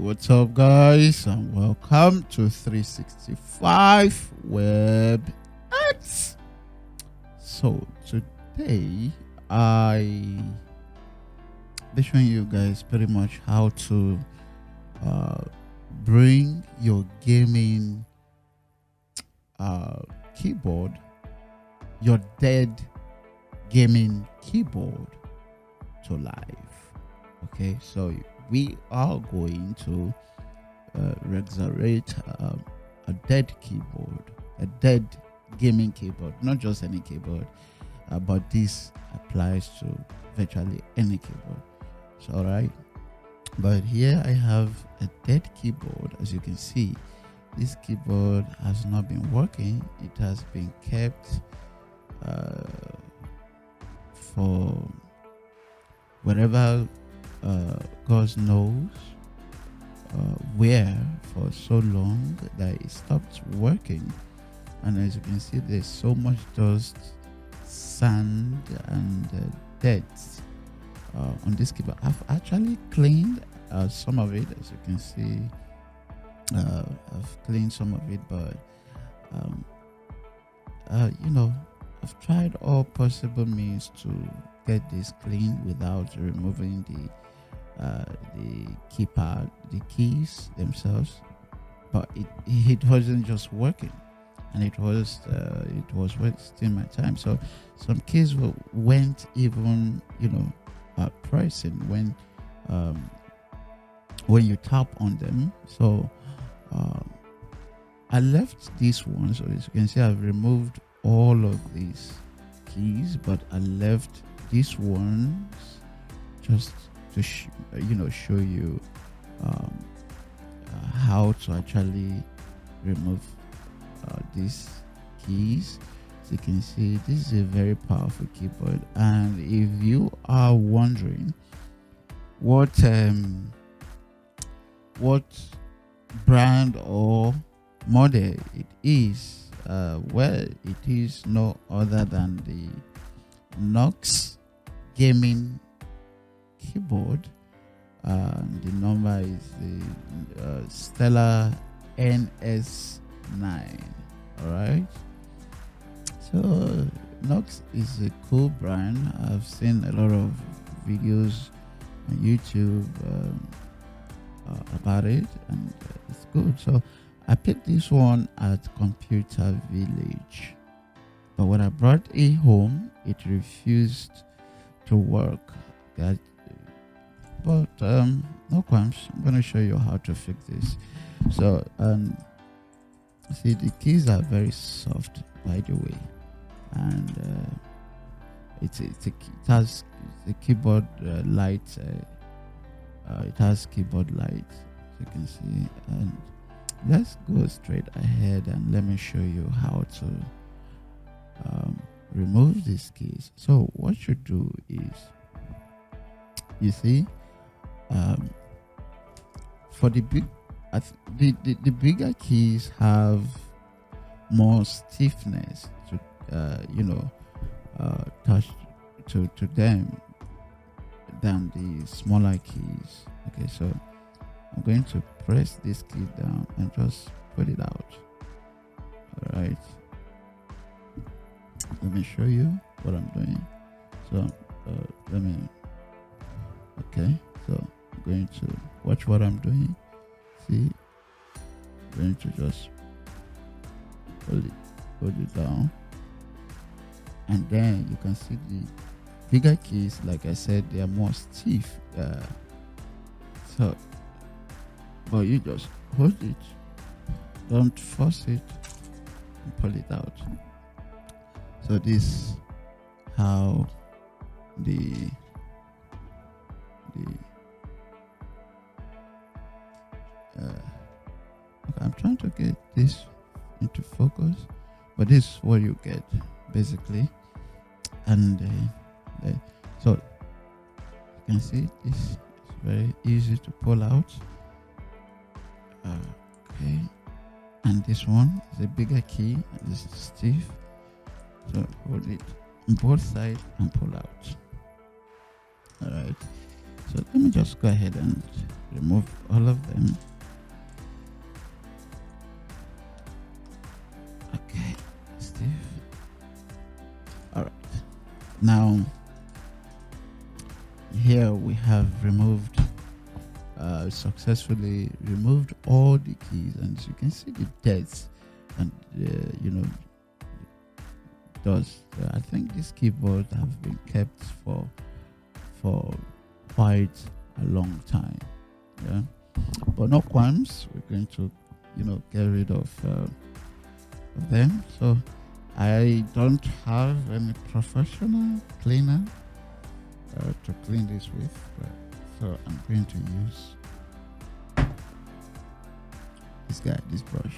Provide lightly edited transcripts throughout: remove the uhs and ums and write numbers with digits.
what's up, guys, and welcome to 365 Web X. So today I be showing you guys pretty much how to bring your gaming keyboard, your dead gaming keyboard, to life. Okay, so we are going to resurrect a dead keyboard, a dead gaming keyboard, not just any keyboard, but this applies to virtually any keyboard. So, all right, but here I have a dead keyboard. As you can see, this keyboard has not been working. It has been kept for wherever God knows where, for so long that it stopped working. And as you can see, there's so much dust, sand, and dirt on this keyboard. I've actually cleaned some of it. As you can see, I've cleaned some of it, but I've tried all possible means to get this clean without removing the keypad, the keys themselves, but it wasn't just working, and it was wasting my time. So some keys went even pressing when you tap on them. So I left this one. So as you can see, I've removed all of these keys, but I left these ones just to show you how to actually remove these keys. As you can see, this is a very powerful keyboard, and if you are wondering what brand or model it is, well, it is no other than the Knox gaming keyboard. The number is the Stellar NS9. All right, so Knox is a cool brand. I've seen a lot of videos on YouTube about it, and it's good. So I picked this one at Computer Village, but when I brought it home, it refused to work. But no qualms. I'm going to show you how to fix this. So see, the keys are very soft, by the way, and it has the keyboard light. It has keyboard light, as you can see. And let's go straight ahead and let me show you how to remove these keys. So what you do is, you see, for the bigger keys have more stiffness to touch to them than the smaller keys. Okay, so I'm going to press this key down and just put it out. All right, let me show you what I'm doing. So okay, so I'm going to watch what I'm doing. See, I'm going to just hold it down, and then you can see the bigger keys, like I said, they are more stiff. So, but you just hold it, don't force it, and pull it out. So this how the okay, I'm trying to get this into focus, but this is what you get basically. And so you can see this is very easy to pull out. Okay, and this one is a bigger key, and this is stiff, so hold it on both sides and pull out. All right, so let me just go ahead and remove all of them. Okay, Steve. All right. Now, here we have removed, successfully removed all the keys, and as you can see the dates and dust. I think these keyboards have been kept for quite a long time. Yeah, but no qualms. We're going to get rid of them. So I don't have any professional cleaner to clean this with, so I'm going to use this brush.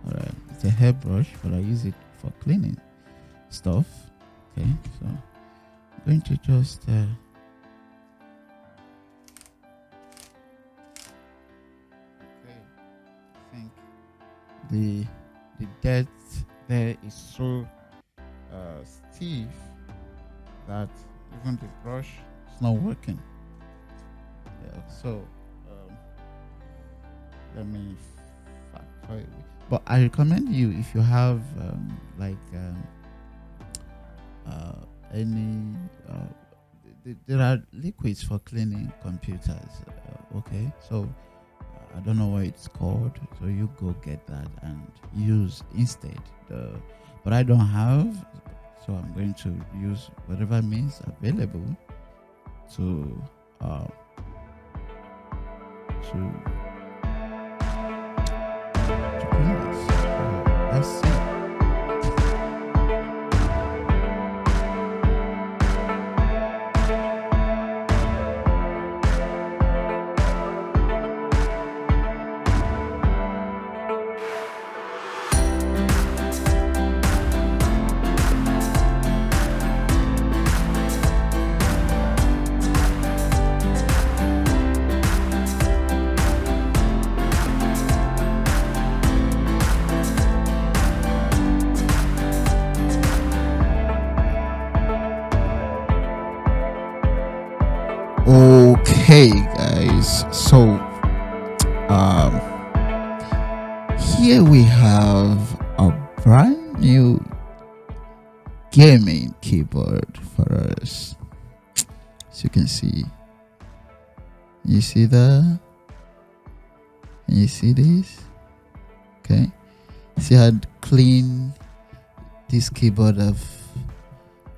All right, it's a hair brush, but I use it for cleaning stuff. Okay, so I'm going to just okay, I think the depth there is so stiff that even the brush is not working. Yeah, so let me factor it. But I recommend you, if you have any there are liquids for cleaning computers. Okay, so I don't know what it's called, so you go get that and use instead. But I don't have, so I'm going to use whatever means available to clean this. Let's see. Okay, guys, so here we have a brand new gaming keyboard for us. As you can see, you see that? Can you see this? Okay, see how clean this keyboard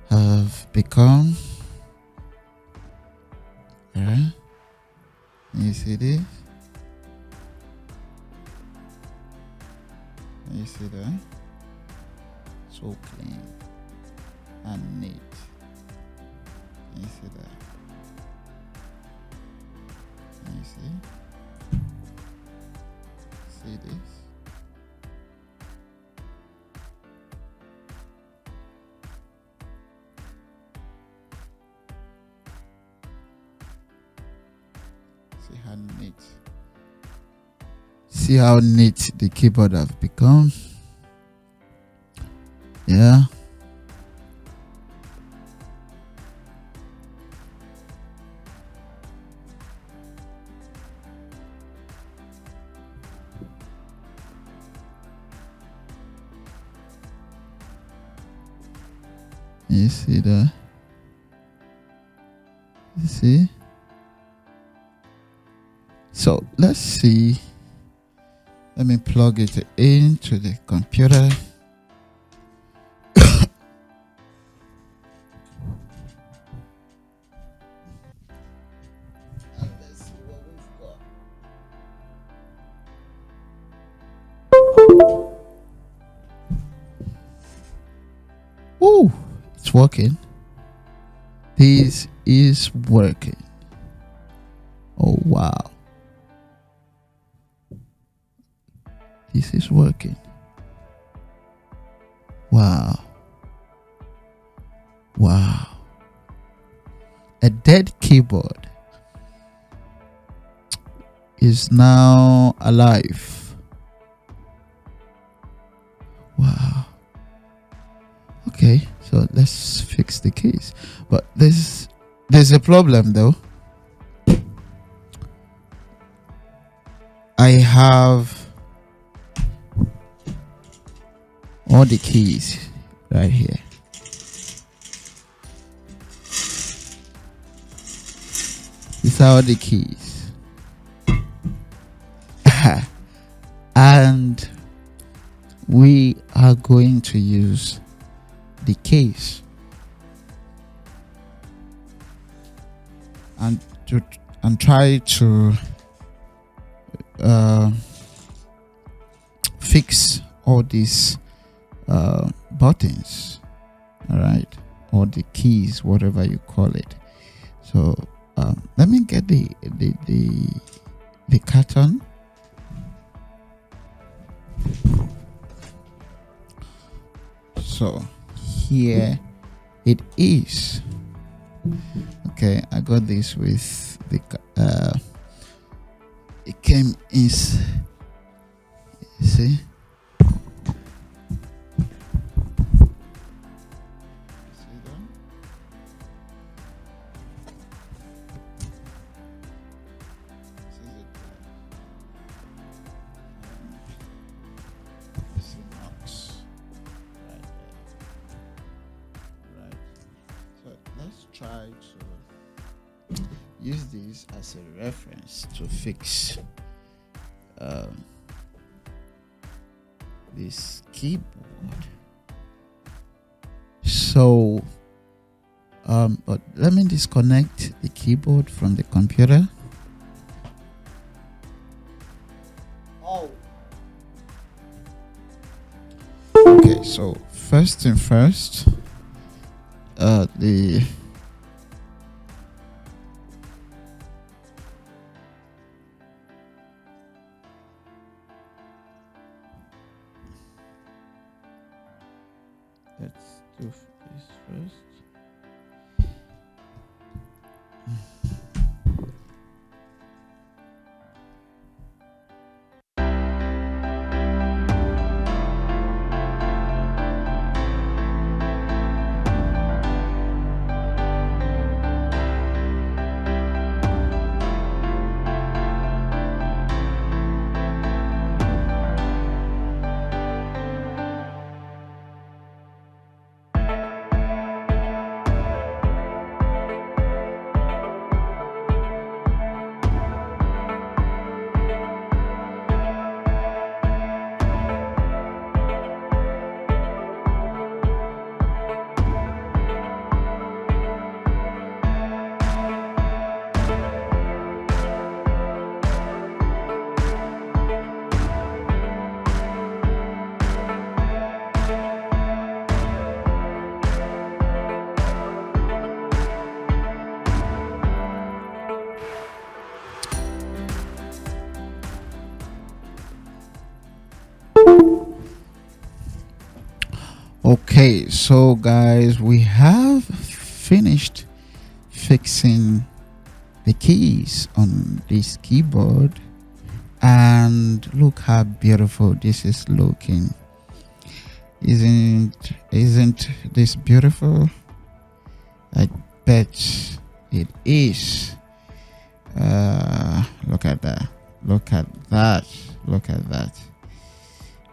have become. Yeah, you see this? You see that? So clean and neat. You see that? You see? See this? See how neat. See how neat the keyboard have become. Yeah. You see that? You see? So let's see. Let me plug it into the computer. And let's see what we've got. Oh, it's working. This is working. Oh wow. This is working. Wow. Wow. A dead keyboard is now alive. Wow. Okay, so let's fix the keys. But there's a problem though. I have all the keys right here. These are all the keys. And we are going to use the case and try to fix all these buttons, all right, or the keys, whatever you call it. So let me get the carton. So here it is. Okay, I got this with the it came in, see. Try to use this as a reference to fix this keyboard. So but let me disconnect the keyboard from the computer. Okay, so first thing first, the let's do this first. Okay, so guys, we have finished fixing the keys on this keyboard, and look how beautiful this is looking. Isn't this beautiful? I bet it is. Look at that. Look at that. Look at that.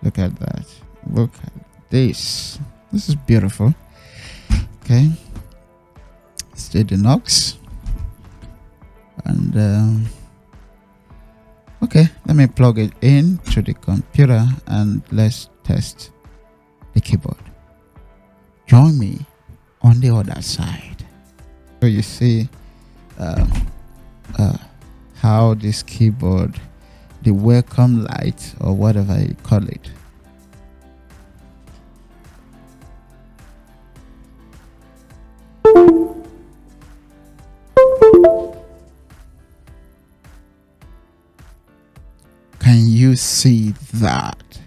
Look at that. Look at this. This is beautiful. Okay. Stay the knocks. And okay, let me plug it in to the computer and let's test the keyboard. Join me on the other side. So you see how this keyboard, the welcome light or whatever you call it, can you see that?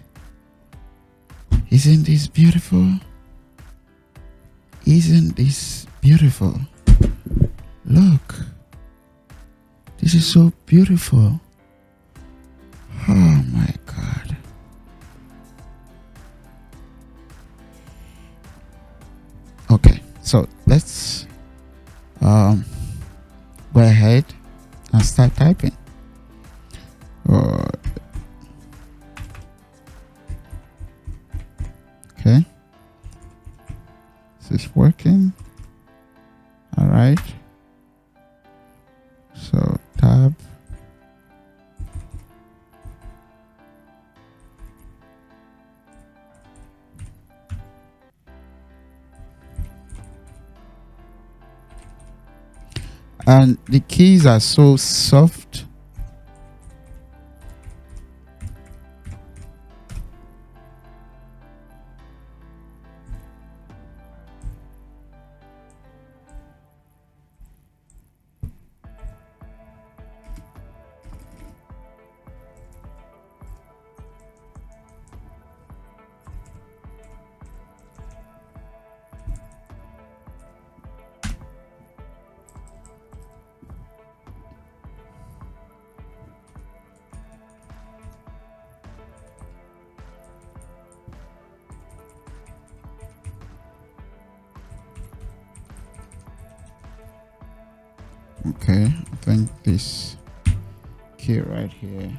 Isn't this beautiful? Isn't this beautiful? Look, this is so beautiful. Oh my God. Okay, so let's go ahead and start typing. This is working. All right. So tab. And the keys are so soft. Okay, I think this key right here.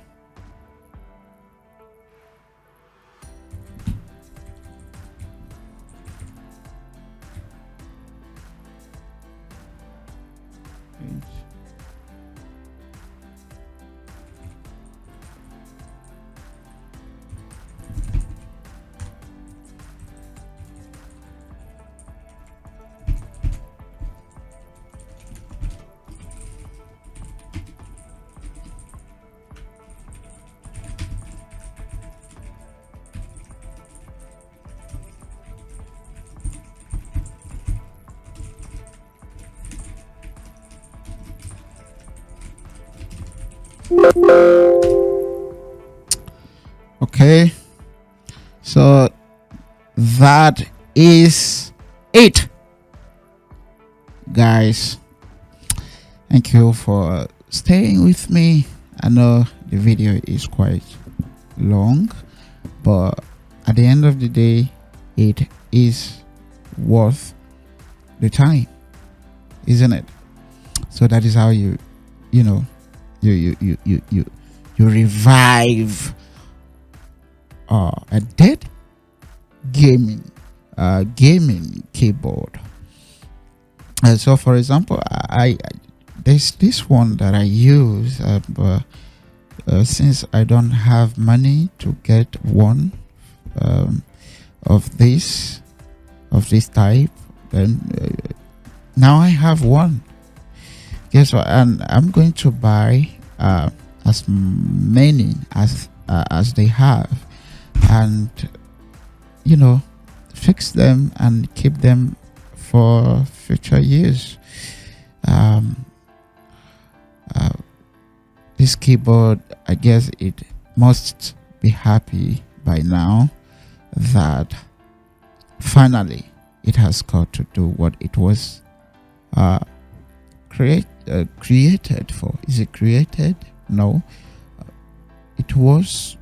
Okay, so that is it, guys. Thank you for staying with me. I know the video is quite long, but at the end of the day, it is worth the time, isn't it? So that is how you revive a dead gaming keyboard. So for example, I there's this one that I use, since I don't have money to get one of this type, then now I have one. Guess what? And I'm going to buy as many as they have, and fix them and keep them for future years. This keyboard, I guess it must be happy by now that finally it has got to do what it was created for. Is it created? No. It was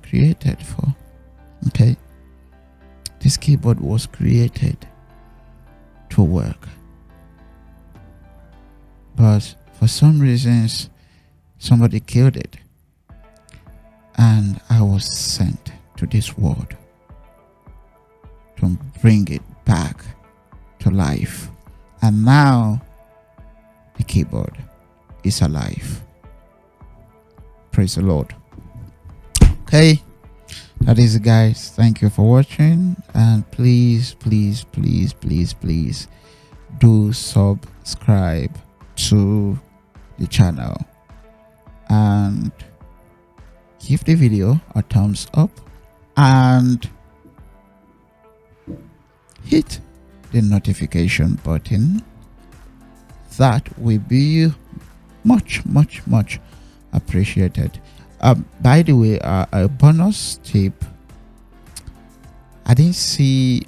created for. Okay. This keyboard was created to work, but for some reasons somebody killed it, and I was sent to this world to bring it back to life. And now the keyboard is alive. Praise the Lord. Okay, that is it, guys. Thank you for watching, and please do subscribe to the channel and give the video a thumbs up and hit the notification button. That will be much appreciated. By the way, a bonus tip: I didn't see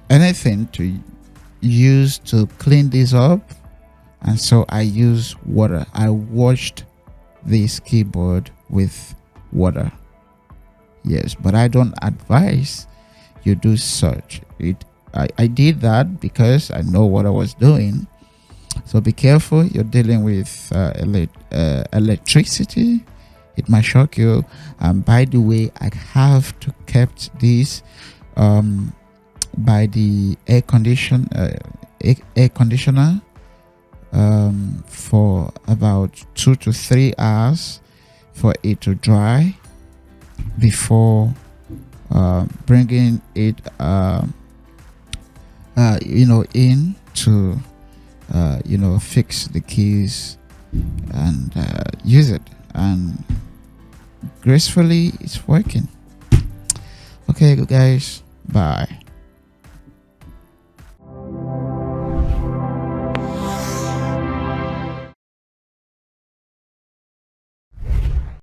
anything to use to clean this up, and so I use water. I washed this keyboard with water. Yes, but I don't advise you do such. I did that because I know what I was doing. So be careful. You're dealing with electricity. It might shock you. And by the way, I have to kept this by the air conditioner for about 2 to 3 hours for it to dry before bringing it in to fix the keys and use it, and gracefully it's working. Okay guys, bye.